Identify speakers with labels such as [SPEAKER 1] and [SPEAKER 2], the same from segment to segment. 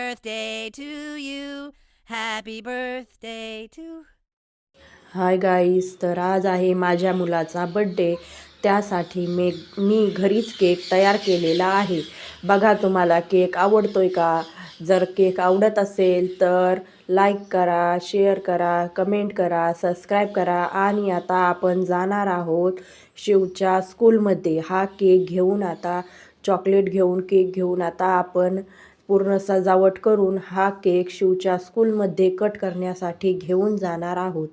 [SPEAKER 1] birthday to you. Happy birthday to.
[SPEAKER 2] Hi guys, तर आज आहे माझ्या मुलाचा बड्डे. त्यासाठी मी घरीच केक तयार केलेला आहे. बघा तुम्हाला केक आवडतोय का? जर केक आवडत असेल तर लाईक करा, शेअर करा, कमेंट करा, सबस्क्राईब करा. आणि आता आपण जाणार आहोत शिवच्या स्कूलमध्ये. हा केक घेऊन आता चॉकलेट घेऊन केक घेऊन आता आपण पूर्ण सजावट करून हा केक शिवच्या स्कूलमध्ये कट करण्यासाठी घेऊन जाणार आहोत.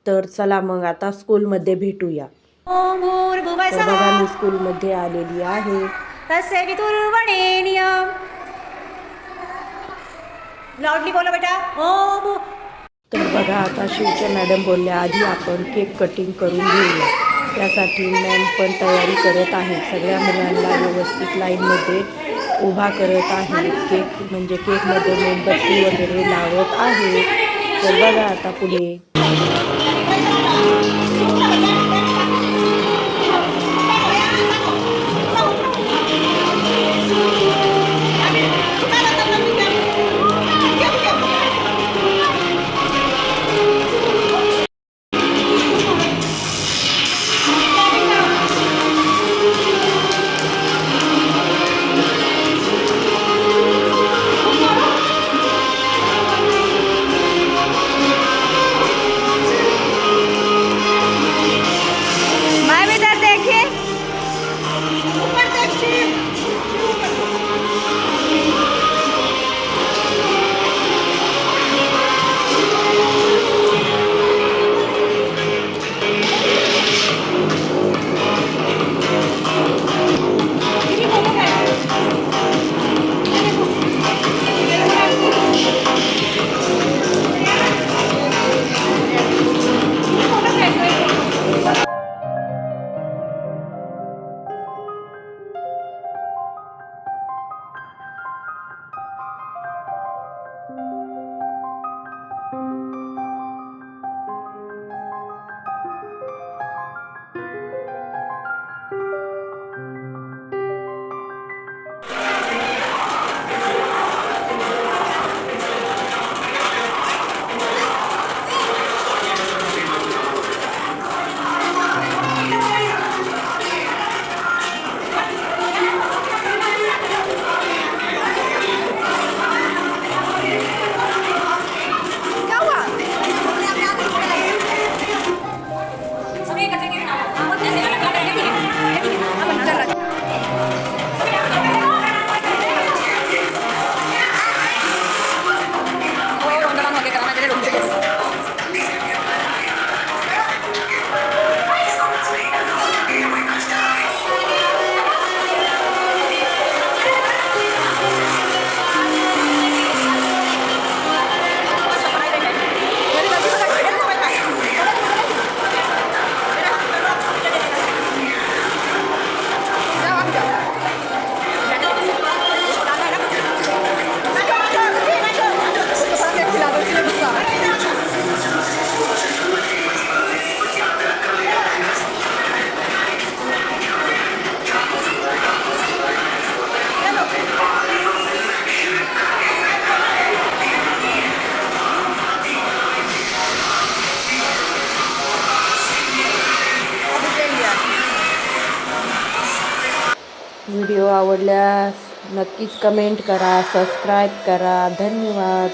[SPEAKER 2] तर चला मग आता स्कूलमध्ये भेटूया.
[SPEAKER 1] ओम
[SPEAKER 2] तर बघा
[SPEAKER 1] भूर्भुवस्सुः
[SPEAKER 2] मी स्कूलमध्ये आलेली आहे.
[SPEAKER 1] तस्य वितुर्वरेण्यं. लाऊडली बोला बेटा. ओम.
[SPEAKER 2] तर बघा आता शिवच्या मॅडम बोलल्या आधी आपण केक कटिंग करून घेऊया. त्यासाठी मॅम पण तयारी करत आहे. सगळ्या मुलांना व्यवस्थित लाईनमध्ये उभा करत आहे. केक म्हणजे केकमध्ये मेणबत्ती वगैरे लावत आहे. तर बघा आता पुढे
[SPEAKER 1] माय बेटा देखिए.
[SPEAKER 2] व्हिडिओ आवडल्यास नक्कीच कमेंट करा, सबस्क्राईब करा. धन्यवाद.